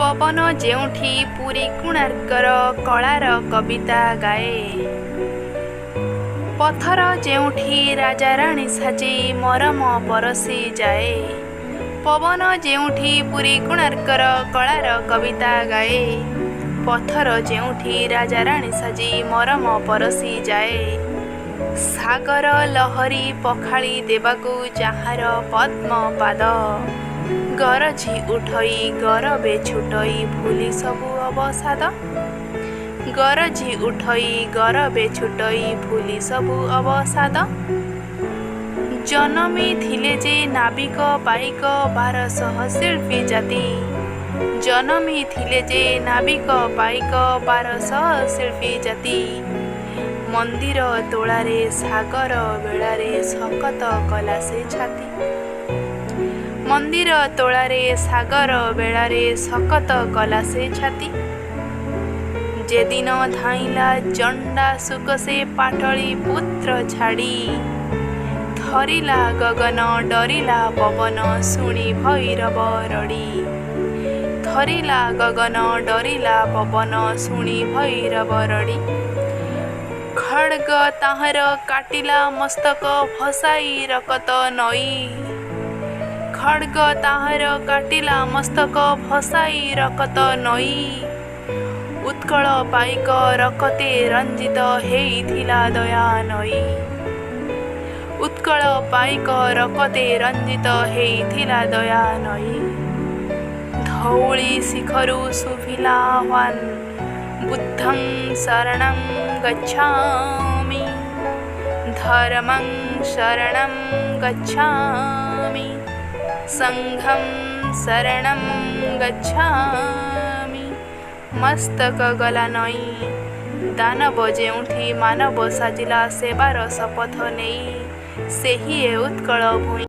पवन जेउठी Puri कोणार्कर colour कविता गाए। पथर जेउठी राजा राणी साजी मरम परसी जाए। पवन जेउठी पुरी कोणार्कर कलार कविता गाए। पथर जेउठी राजा राणी साजी मरम परसी जाए। सागर लहरी पखाड़ी देवाकू जहाँ पद्म पाद गरजी उठई गरबे छुटई भूली सबु अवसाद। गरजी उठई गरबे छुटई भूली सबु अवसाद। जनमी थिले जे नाविक पाइक 1200 शिल्पी जाति। जनमी थिले जे नाविक पाइक 1200 शिल्पी जाति। मंदिर तोलारे सागर बेलारे सकत कला से छाती। मंदिर तोलारे सागर बेलारे सकत कला से छाती। जेदिन धाइला जंडा सुक से पाटली पुत्र छाड़ी। थरिला गगन डरिला पवन शुणी भैरव रड़ी। थरिला गगन डरिला पवन शुणी भैरव रड़ी। खड्ग ताहार काटिला मस्तक फसाई रकत नई। खड्ग ताहार काटिला मस्तक फसाई रकत नई। उत्कल पाइक रकते रंजित हेइथिला दया नई। उत्कल पाइक रकते रंजित हेइथिला दया नई। धौली शिखरु शुभिला आह्वान बुद्धं शरणं गच्छामि। धर्मं शरणं गच्छामि। संघं शरणं गच्छामि। मस्तक गला नई दानव जेउठी मानव साजिला सेवार शपथ नहीं। सेही उत्कल भूमि।